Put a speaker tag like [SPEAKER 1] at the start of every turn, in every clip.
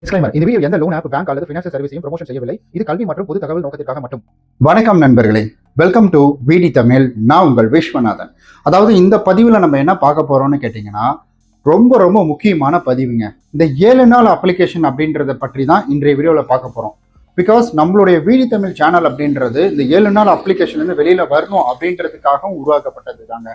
[SPEAKER 1] Disclaimer. இந்த video எந்த loan app, bank அல்லது ஃபினான்ஷியல் சர்வீஸையும் ப்ரமோஷன் செய்யவில்லை. இது கல்வி மற்றும் பொது தகவல் நோக்கத்திற்காக மட்டும்.
[SPEAKER 2] வணக்கம் நண்பர்களே, வெல்கம் டு விடி தமிழ். நான் உங்கள் விஸ்வநாதன். அதாவது இந்த பதிவில் நம்ம என்ன பார்க்க போறோம்னு கேட்டிங்கன்னா, ரொம்ப முக்கியமான பதிவுங்க. இந்த 7 நாள் அப்ளிகேஷன் அப்படின்றத பற்றி தான் இன்றைய வீடியோவில் பார்க்க போகிறோம். பிகாஸ் நம்மளுடைய விடி தமிழ் சேனல் அப்படின்றது இந்த 7 நாள் அப்ளிகேஷன்லேருந்து வெளியில் வரணும் அப்படின்றதுக்காக உருவாக்கப்பட்டது தாங்க.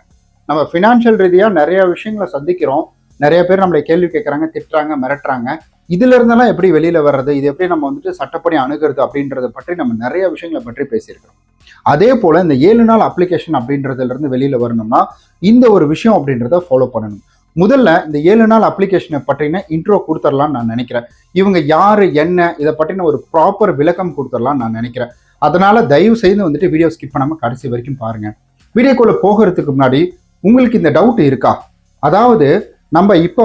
[SPEAKER 2] நம்ம ஃபினான்ஷியல் ரீதியாக நிறைய விஷயங்களை சந்திக்கிறோம். நிறைய பேர் நம்மளை கேள்வி கேட்குறாங்க, திட்டுறாங்க, மிரட்டுறாங்க. இதுல இருந்தெல்லாம் எப்படி வெளியில வர்றது, இது எப்படி நம்ம சட்டப்படி அணுகிறது அப்படின்றத பற்றி நம்ம நிறைய விஷயங்களை பற்றி பேசியிருக்கிறோம். அதே போல இந்த 7 நாள் அப்ளிகேஷன் அப்படின்றதுல இருந்து வெளியில வரணும்னா இந்த ஒரு விஷயம் அப்படின்றத ஃபாலோ பண்ணணும். முதல்ல இந்த 7 நாள் அப்ளிகேஷனை பற்றின இன்ட்ரோ கொடுத்துடலாம்னு நான் நினைக்கிறேன். இவங்க யாரு என்ன இதை பற்றின ஒரு ப்ராப்பர் விளக்கம் கொடுத்துடலாம்னு நான் நினைக்கிறேன். அதனால தயவு செய்து வீடியோ ஸ்கிப் பண்ணாம கடைசி வரைக்கும் பாருங்க. வீடியோக்குள்ள போகிறதுக்கு முன்னாடி உங்களுக்கு இந்த டவுட் இருக்கா? அதாவது நம்ம இப்போ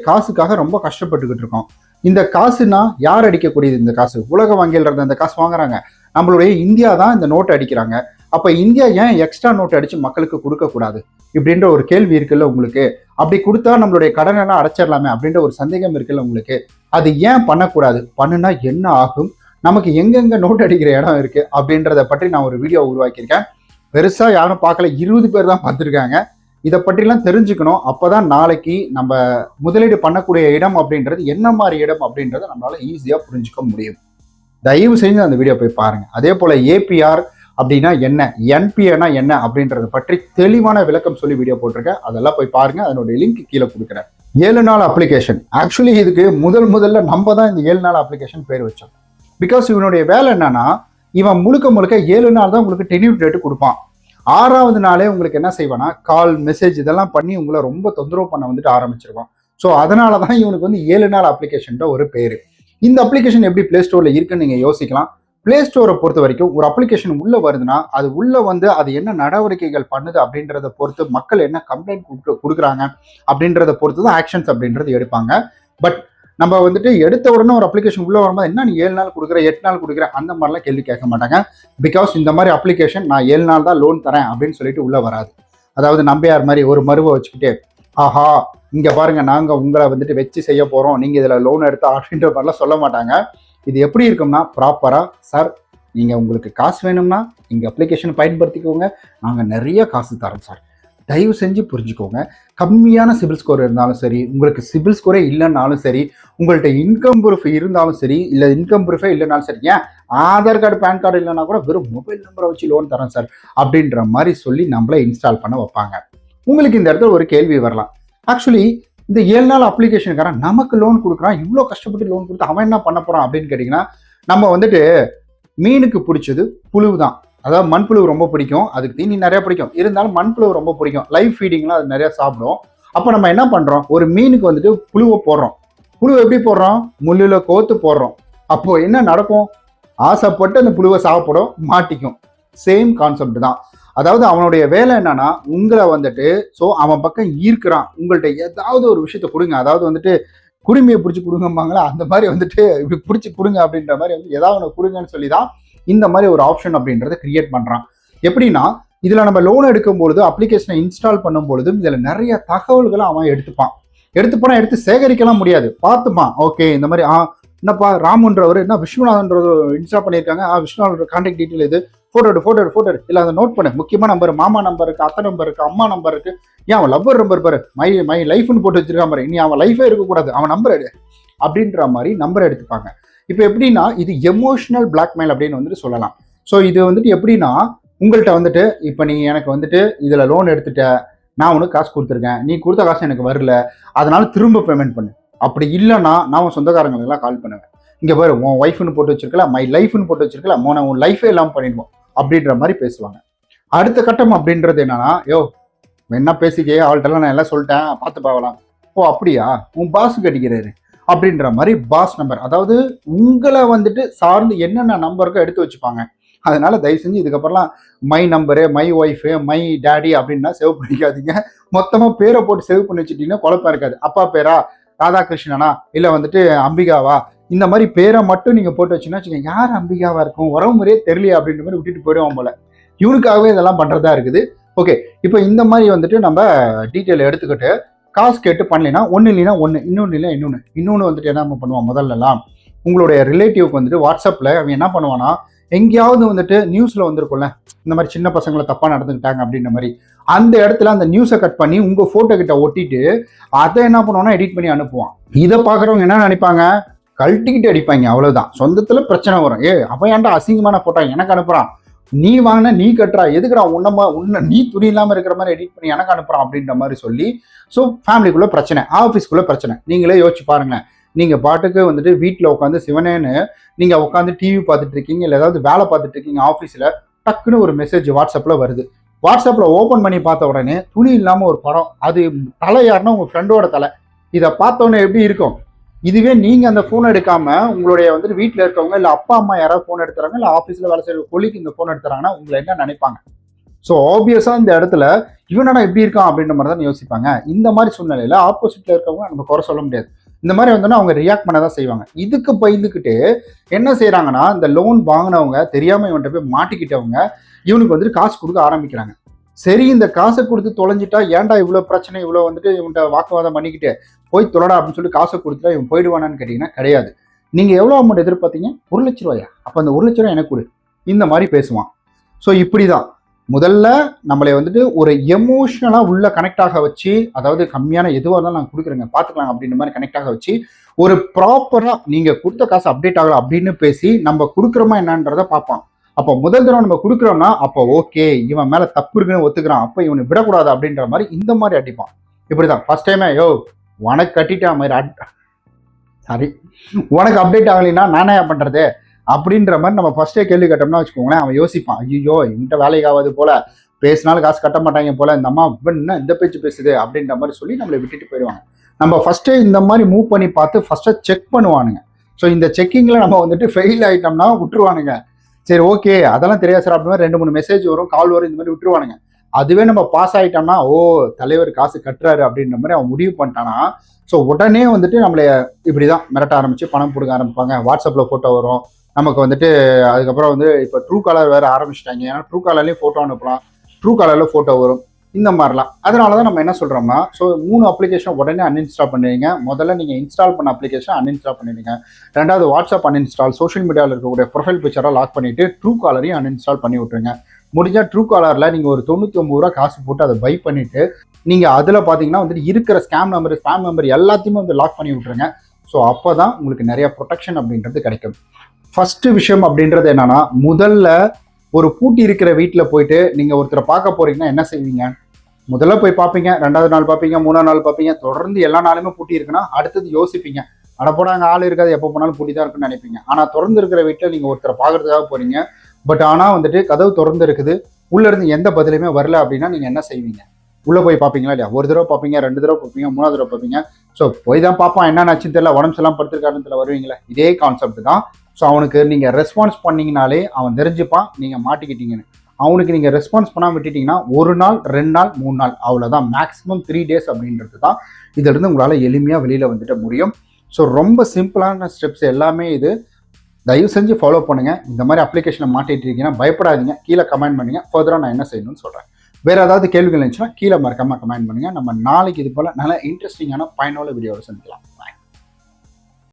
[SPEAKER 2] காசுக்காக ரொம்ப கஷ்டப்பட்டுக்கிட்டு இருக்கோம். இந்த காசுனா யார் அடிக்கக்கூடியது? இந்த காசு உலக வங்கியில் இருந்த இந்த காசு வாங்குறாங்க. நம்மளுடைய இந்தியா தான் இந்த நோட்டு அடிக்கிறாங்க. அப்ப இந்தியா ஏன் எக்ஸ்ட்ரா நோட்டு அடிச்சு மக்களுக்கு கொடுக்கக்கூடாது இப்படின்ற ஒரு கேள்வி இருக்குல்ல உங்களுக்கு. அப்படி கொடுத்தா நம்மளுடைய கடன் எல்லாம் அடைச்சிடலாமே அப்படின்ற ஒரு சந்தேகம் இருக்குல்ல உங்களுக்கு. அது ஏன் பண்ணக்கூடாது? பண்ணுனா என்ன ஆகும்? நமக்கு எங்கெங்க நோட்டு அடிக்கிற இடம் இருக்கு அப்படின்றத பற்றி நான் ஒரு வீடியோ உருவாக்கியிருக்கேன். பெருசா யாரும் பார்க்கல, 20 பேர் தான் பார்த்துருக்காங்க. இதை பற்றிலாம் தெரிஞ்சுக்கணும். அப்போதான் நாளைக்கு நம்ம முதலீடு பண்ணக்கூடிய இடம் அப்படின்றது என்ன மாதிரி இடம் அப்படின்றத நம்மளால ஈஸியாக புரிஞ்சுக்க முடியும். தயவு செஞ்சு அந்த வீடியோ போய் பாருங்க. அதே போல ஏபிஆர் அப்படின்னா என்ன, என்பிஏனா என்ன அப்படின்றத பற்றி தெளிவான விளக்கம் சொல்லி வீடியோ போட்டிருக்கேன். அதெல்லாம் போய் பாருங்க. அதனுடைய லிங்க் கீழே கொடுக்குறேன். 7 நாள் அப்ளிகேஷன். ஆக்சுவலி இதுக்கு முதல்ல நம்ம தான் இந்த 7 நாள் அப்ளிகேஷன் பேர் வச்சோம். பிகாஸ் இவனுடைய வேலை என்னன்னா, இவன் முழுக்க 7 நாள் தான் உங்களுக்கு டென்யூர் டேட்டு கொடுப்பான். 6வது நாளே உங்களுக்கு என்ன செய்வானா, கால் மெசேஜ் இதெல்லாம் பண்ணி உங்களை ரொம்ப தொந்தரவு பண்ண ஆரம்பிச்சிருவான். ஸோ அதனால தான் இவனுக்கு 7 நாள் அப்ளிகேஷன் ஒரு பேரு. இந்த அப்ளிகேஷன் எப்படி பிளே ஸ்டோர்ல இருக்குன்னு நீங்க யோசிக்கலாம். பிளே ஸ்டோரை பொறுத்த வரைக்கும் ஒரு அப்ளிகேஷன் உள்ள வருதுன்னா அது உள்ள அது என்ன நடவடிக்கைகள் பண்ணுது அப்படின்றத பொறுத்து, மக்கள் என்ன கம்ப்ளைண்ட் கொடுக்குறாங்க அப்படின்றத பொறுத்து தான் ஆக்ஷன்ஸ் அப்படின்றது எடுப்பாங்க. பட் நம்ம எடுத்த உடனே ஒரு அப்ளிகேஷன் உள்ள வரும்போது என்ன நீ 7 நாள் கொடுக்குற, 8 நாள் கொடுக்குற அந்த மாதிரிலாம் கேள்வி கேட்க மாட்டாங்க. பிகாஸ் இந்த மாதிரி அப்ளிகேஷன் நான் 7 நாள் தான் லோன் தரேன் அப்படின்னு சொல்லிட்டு உள்ள வராது. அதாவது நம்பியார் மாதிரி ஒரு மருவை வச்சுக்கிட்டு, ஆஹா இங்க பாருங்க நாங்க உங்களை வச்சு செய்ய போறோம், நீங்க இதுல லோன் எடுத்தா அப்படின்ற மாதிரிலாம் சொல்ல மாட்டாங்க. இது எப்படி இருக்கும்னா, ப்ராப்பரா சார் நீங்க உங்களுக்கு காசு வேணும்னா இங்க அப்ளிகேஷன் பயன்படுத்திக்கோங்க, நாங்க நிறைய காசு தரோம் சார், தயவு செஞ்சு புரிஞ்சுக்கோங்க. கம்மியான சிபில் ஸ்கோர் இருந்தாலும் சரி, உங்களுக்கு சிபில் ஸ்கோரே இல்லைன்னாலும் சரி, உங்கள்கிட்ட இன்கம் ப்ரூஃப் இருந்தாலும் சரி, இல்லை இன்கம் ப்ரூஃபே இல்லைனாலும் சரி, ஏன் ஆதார் கார்டு பேன் கார்டு இல்லைன்னா கூட வெறும் மொபைல் நம்பரை வச்சு லோன் தரேன் சார் அப்படின்ற மாதிரி சொல்லி நம்மளை இன்ஸ்டால் பண்ண வைப்பாங்க. உங்களுக்கு இந்த இடத்துல ஒரு கேள்வி வரலாம். ஆக்சுவலி இந்த 7 நாள் அப்ளிகேஷனுக்காரன் நமக்கு லோன் கொடுக்குறான், இவ்வளோ கஷ்டப்பட்டு லோன் கொடுத்து அவன் என்ன பண்ண போறான் அப்படின்னு கேட்டிங்கன்னா, நம்ம மீனுக்கு பிடிச்சது புழு தான். அதாவது மண்புழு ரொம்ப பிடிக்கும், அதுக்கு தீனி நிறைய பிடிக்கும். இருந்தாலும் மண்புழு ரொம்ப பிடிக்கும், லைவ் ஃபீடிங்லாம் அது நிறைய சாப்பிடும். அப்போ நம்ம என்ன பண்றோம், ஒரு மீனுக்கு புழுவை போடுறோம். புழுவை எப்படி போடுறோம், முள்ளுல கோத்து போடுறோம். அப்போ என்ன நடக்கும், ஆசைப்பட்டு அந்த புழுவை சாப்பிடும், மாட்டிக்கும். சேம் கான்செப்ட் தான். அதாவது அவனுடைய வேலை என்னன்னா, உங்களை ஸோ அவன் பக்கம் ஈர்க்கிறான். உங்கள்கிட்ட ஏதாவது ஒரு விஷயத்த கொடுங்க. அதாவது குடுமையை பிடிச்சி கொடுங்கம்பாங்களா, அந்த மாதிரி இப்படி பிடிச்சி கொடுங்க அப்படின்ற மாதிரி ஏதாவது ஒன்று கொடுங்கன்னு சொல்லி தான் இந்த மாதிரி ஒரு ஆப்ஷன் அப்படின்றத கிரியேட் பண்றான். எப்படின்னா, இதுல நம்ம லோன் எடுக்கும்பொழுது, அப்ளிகேஷனை இன்ஸ்டால் பண்ணும் பொழுதும் இதுல நிறைய தகவல்களை அவன் எடுத்துப்பான். எடுத்து சேகரிக்கலாம் முடியாது, பார்த்துப்பான். ஓகே இந்த மாதிரி என்னப்பா ராமுன்றவர் என்ன விஸ்வநாதன்றது இன்ஸ்டால் பண்ணியிருக்காங்க, விஸ்வநாதோட கான்டாக்ட் டீட்டெயில் இது, போட்டோ இல்லை அதை நோட் பண்ணு, முக்கியமான நம்பர், மாமா நம்பர் இருக்கு, அத்தை நம்பர் இருக்கு, அம்மா நம்பர் இருக்கு, ஏன் அவன் லவ்வர் நம்பர் பாரு, மை லைஃப்னு போட்டு வச்சிருக்கான் பாரு, இனி அவன் லைஃபே இருக்கக்கூடாது, அவன் நம்பர் எடு அப்படின்ற மாதிரி நம்பர் எடுத்துப்பாங்க. இப்போ எப்படின்னா, இது எமோஷனல் பிளாக்மெயில் அப்படின்னு சொல்லலாம். ஸோ இது எப்படின்னா, உங்கள்கிட்ட இப்போ நீ எனக்கு இதில் லோன் எடுத்துட்ட, நான் உனக்கு காசு கொடுத்துருக்கேன், நீ கொடுத்த காசு எனக்கு வரல, அதனால திரும்ப பேமெண்ட் பண்ணு. அப்படி இல்லைன்னா நான் உன் சொந்தக்காரங்களுக்கெல்லாம் கால் பண்ணுவேன், இங்கே பாரு உன் ஒய்ஃப்னு போட்டு வச்சிருக்கல, மை லைஃப்னு போட்டு வச்சிருக்கல, உன் லைஃபே இல்லாமல் பண்ணிடுவோம் அப்படின்ற மாதிரி பேசுவாங்க. அடுத்த கட்டம் அப்படின்றது என்னன்னா, என்ன பேசிக்கே அவள்கிட்டலாம் நான் எல்லாம் சொல்லிட்டேன், பார்த்து பார்க்கலாம். ஓ அப்படியா, உன் பாஸ் கட்டிக்கிறாரு அப்படின்ற மாதிரி பாஸ் நம்பர், அதாவது உங்களை சார்ந்து என்னென்ன நம்பருக்கோ எடுத்து வச்சுப்பாங்க. அதனால தயவு செஞ்சு இதுக்கப்புறம்லாம் my number, my wife, my daddy அப்படின்னா சேவ் பண்ணிக்காதீங்க. மொத்தமாக பேரை போட்டு சேவ் பண்ணி வச்சுட்டீங்கன்னா குழப்பம் இருக்காது. அப்பா பேரா ராதாகிருஷ்ணனா, இல்லை அம்பிகாவா, இந்த மாதிரி பேரை மட்டும் நீங்கள் போட்டு வச்சுன்னா வச்சுக்கோங்க, யார் அம்பிகாவா இருக்கும், உறவு முறையே தெரியலையே அப்படின்ற மாதிரி விட்டுட்டு போயிடுவோம் போல. இவனுக்காகவே இதெல்லாம் பண்ணுறதா இருக்குது. ஓகே, இப்போ இந்த மாதிரி நம்ம டீட்டெயில் எடுத்துக்கிட்டு காசு கேட்டு பண்ணலைன்னா ஒன்று இல்லைன்னா ஒன்று, இன்னொன்று இல்லை இன்னொன்று வந்துட்டு என்ன பண்ணுவான் முதல்லலாம் உங்களுடைய ரிலேட்டிவ்க்கு வந்துட்டு வாட்ஸ்அப்பில் அவன் என்ன பண்ணுவான்னா எங்கேயாவது வந்துட்டு நியூஸில் வந்திருக்கும்ல இந்த மாதிரி சின்ன பசங்களை தப்பாக நடந்துக்கிட்டாங்க அப்படின்ற மாதிரி அந்த இடத்துல அந்த நியூஸை கட் பண்ணி உங்கள் ஃபோட்டோ கிட்ட ஒட்டிட்டு அதை என்ன பண்ணுவான்னா எடிட் பண்ணி அனுப்புவான். இதை பார்க்குறவங்க என்ன நினைப்பாங்க, கழட்டிக்கிட்டு அடிப்பாங்க, அவ்வளவுதான். சொந்தத்துல பிரச்சனை வரும். அவன் ஏன்டா அசிங்கமான போட்டோ எனக்கு அனுப்புறான், நீ வாங்கின நீ கட்டுறா, எதுக்குறா உன்ன நீ துணி இல்லாம இருக்கிற மாதிரி எடிட் பண்ணி எனக்கு அனுப்புறான் அப்படின்ற மாதிரி சொல்லி ஸோ ஃபேமிலிக்குள்ள பிரச்சனை, ஆஃபீஸ்க்குள்ள பிரச்சனை. நீங்களே யோசிச்சு பாருங்களேன். நீங்க பாட்டுக்கு வந்துட்டு வீட்டில் உட்காந்து சிவனேன்னு நீங்க உட்காந்து டிவி பார்த்துட்டு இருக்கீங்க, இல்லை ஏதாவது வேலை பார்த்துட்டு இருக்கீங்க ஆஃபீஸில், டக்குன்னு ஒரு மெசேஜ் வாட்ஸ்அப்ல வருது. வாட்ஸ்அப்ல ஓப்பன் பண்ணி பார்த்த உடனே துணி இல்லாம ஒரு படம், அது தலை யாருன்னா உங்க ஃப்ரெண்டோட தலை. இதை பார்த்த உடனே எப்படி இருக்கும்? இதுவே நீங்க அந்த போன் எடுக்காம உங்களுடைய வந்துட்டு வீட்டில் இருக்கவங்க இல்லை அப்பா அம்மா யாராவது போன் எடுத்துறாங்க, இல்லை ஆஃபீஸில் வேலை செய்யற கொலிக்கு இந்த போன் எடுத்துறாங்கன்னா உங்களை என்ன நினைப்பாங்க? ஸோ ஆப்வியஸா இந்த இடத்துல இவனடா எப்படி இருக்கான் அப்படின்ற மாதிரி தான் யோசிப்பாங்க. இந்த மாதிரி சூழ்நிலையில ஆப்போசிட்ல இருக்கவங்க நம்ம குறை சொல்ல முடியாது. இந்த மாதிரி வந்தோன்னா அவங்க ரியாக்ட் பண்ண தான் செய்வாங்க. இதுக்கு பயந்துக்கிட்டு என்ன செய்யறாங்கன்னா, இந்த லோன் வாங்கினவங்க தெரியாம இவன்கிட்ட போய் மாட்டிக்கிட்டவங்க இவனுக்கு வந்துட்டு காசு கொடுக்க ஆரம்பிக்கிறாங்க. சரி, இந்த காசை கொடுத்து தொலைஞ்சிட்டா ஏன்டா இவ்வளோ பிரச்சனை, இவ்வளோ வந்துட்டு இவன்கிட்ட வாக்குவாதம் பண்ணிக்கிட்டு போய் தொலைடா அப்படின்னு சொல்லி காசை கொடுத்துட்டா இவன் போயிடுவானான்னு கேட்டிங்கன்னா கிடையாது. நீங்கள் எவ்வளோ அமௌண்ட் எதிர்பார்த்தீங்க? 1 லட்ச ரூபாயா? அப்போ அந்த 1 லட்ச ரூபாய் எனக்கு கொடு, இந்த மாதிரி பேசுவான். ஸோ இப்படி தான் முதல்ல நம்மளை வந்துட்டு ஒரு எமோஷ்னலாக உள்ள கனெக்ட் ஆக வச்சு, அதாவது கம்மியான எதுவாக இருந்தாலும் நான் கொடுக்குறேங்க பார்த்துக்கலாம் அப்படின்ற மாதிரி கனெக்ட் ஆக வச்சு, ஒரு ப்ராப்பராக நீங்கள் கொடுத்த காசு அப்டேட் ஆகலாம் அப்படின்னு பேசி நம்ம கொடுக்குறோமா என்னன்றதை பார்ப்பான். அப்போ முதல் தடவை நம்ம கொடுக்குறோம்னா அப்போ ஓகே இவன் மேலே தப்பு இருக்குன்னு ஒத்துக்கிறான், அப்போ இவனை விடக்கூடாது அப்படின்ற மாதிரி இந்த மாதிரி அடிப்பான். இப்படிதான் ஃபர்ஸ்ட் டைமே உனக்கு கட்டிட்டா மாதிரி சாரி உனக்கு அப்டேட் ஆகலைன்னா நானே பண்ணுறது அப்படின்ற மாதிரி நம்ம ஃபர்ஸ்டே கேள்வி கேட்டோம்னா வச்சுக்கோங்களேன், அவன் யோசிப்பான், ஐயோ இந்த வேலைக்கு ஆகாது போல, பேசினாலும் காசு கட்ட மாட்டாங்க போல, இந்த அம்மா என்ன இந்த பேச்சு பேசுது அப்படின்ற மாதிரி சொல்லி நம்மளை விட்டுட்டு போயிடுவாங்க. நம்ம ஃபர்ஸ்டே இந்த மாதிரி மூவ் பண்ணி பார்த்து ஃபர்ஸ்டை செக் பண்ணுவானுங்க. ஸோ இந்த செக்கிங்கில் நம்ம வந்துட்டு ஃபெயில் ஆகிட்டோம்னா விட்டுருவானுங்க. சரி ஓகே அதெல்லாம் தெரியாது சார் அப்படின்னா 2-3 மெசேஜ் வரும், கால் வரும், இந்த மாதிரி விட்டுருவானுங்க. அதுவே நம்ம பாஸ் ஆகிட்டோம்னா தலைவர் காசு கட்டுறாரு அப்படின்ற மாதிரி அவன் முடிவு பண்ணிட்டானா ஸோ உடனே வந்துட்டு நம்மளை இப்படிதான் மிரட்ட ஆரம்பிச்சு பணம் கொடுக்க ஆரம்பிப்பாங்க. வாட்ஸ்அப்பில் ஃபோட்டோ வரும் நமக்கு வந்துட்டு. அதுக்கப்புறம் வந்து இப்போ ட்ரூ காலர் வேறு ஆரம்பிச்சிட்டாங்க. ஏன்னா ட்ரூ காலர்லேயும் ஃபோட்டோ அனுப்பலாம், ட்ரூ காலரில் ஃபோட்டோ வரும், இந்த மாதிரிலாம். அதனால தான் நம்ம என்ன சொல்கிறோம்னா, ஸோ 3 அப்ளிகேஷன் உடனே அன்இன்ஸ்டால் பண்ணுவீங்க. முதல்ல நீங்கள் இன்ஸ்டால் பண்ண அப்ளிகேஷன் அன்இன்ஸ்டால் பண்ணிடுங்க. ரெண்டாவது வாட்ஸ்அப் அன்இன்ஸ்டால், சோஷியல் மீடியாவில் இருக்கக்கூடிய ப்ரொஃபைல் பிக்சராக லாக் பண்ணிவிட்டு ட்ரூ காலரையும் அன்இன்ஸ்டால் பண்ணி விட்டுருங்க. முடிஞ்சால் ட்ரூ காலரில் நீங்கள் ஒரு 99 ரூபா காசு போட்டு அதை பை பண்ணிவிட்டு நீங்கள் அதில் பார்த்தீங்கன்னா வந்துட்டு இருக்கிற ஸ்பேம் நம்பர் எல்லாத்தையுமே வந்து லாக் பண்ணி விட்டுருங்க. ஸோ அப்போ தான் உங்களுக்கு நிறைய ப்ரொடெக்ஷன் அப்படின்றது கிடைக்கும். ஃபர்ஸ்ட் விஷயம் அப்படின்றது என்னன்னா, முதல்ல ஒரு பூட்டி இருக்கிற வீட்டில் போயிட்டு நீங்கள் ஒருத்தரை பார்க்க போறீங்கன்னா என்ன செய்வீங்க? முதல்ல போய் பார்ப்பீங்க, 2வது நாள் பார்ப்பீங்க, 3வது நாள் பார்ப்பீங்க, தொடர்ந்து எல்லா நாளுமே பூட்டி இருக்குன்னா அடுத்தது யோசிப்பீங்க, அங்கே ஆள் இருக்காது, எப்போ போனாலும் பூட்டி தான் இருக்குன்னு நினைப்பீங்க. ஆனால் திறந்து இருக்கிற வீட்டில் நீங்கள் ஒருத்தரை பார்க்கறதுக்காக போறீங்க, பட் ஆனால் வந்துட்டு கதவு திறந்து இருக்குது, உள்ள இருந்து எந்த பதிலுமே வரல அப்படின்னா நீங்கள் என்ன செய்வீங்க? உள்ளே போய் பார்ப்பீங்களா இல்லையா? ஒரு தடவை பார்ப்பீங்க, 2 தடவை பார்ப்பீங்க, 3வது தடவை பார்ப்பீங்க. ஸோ போய் தான் பார்ப்பான், என்ன நச்சுன்னு தெரியல, உடம்பு எல்லாம் படுத்திருக்காருன்னு தெரியல, வருவீங்களா? இதே கான்செப்ட் தான். ஸோ அவனுக்கு நீங்கள் ரெஸ்பான்ஸ் பண்ணீங்கனாலே அவன் தெரிஞ்சுப்பான் நீங்கள் மாட்டிக்கிட்டீங்கன்னு. அவனுக்கு நீங்கள் ரெஸ்பான்ஸ் பண்ணாமல் விட்டுட்டீங்கன்னா 1 நாள் 2 நாள் 3 நாள் அவ்வளோதான். மேக்ஸிமம் 3 days அப்படின்றது தான் இதிலிருந்து உங்களால் எளிமையாக வெளியில் வந்துட்டு முடியும். ஸோ ரொம்ப சிம்பிளான ஸ்டெப்ஸ் எல்லாமே இது. தயவு செஞ்சு ஃபாலோ பண்ணுங்கள். இந்த மாதிரி அப்ளிகேஷனை மாட்டிட்டு இருக்கீங்கன்னா பயப்படாதீங்க, கீழே கமெண்ட் பண்ணுங்கள். ஃபர்தராக நான் என்ன செய்யணும்னு சொல்கிறேன். வேறு ஏதாவது கேள்விகள் இருந்துச்சுன்னா கீழே மறக்காமல் கமெண்ட் பண்ணுங்கள். நம்ம நாளைக்கு இது போல் நல்ல இன்ட்ரெஸ்டிங்கான பயனுள்ள வீடியோவை சந்திக்கலாம்.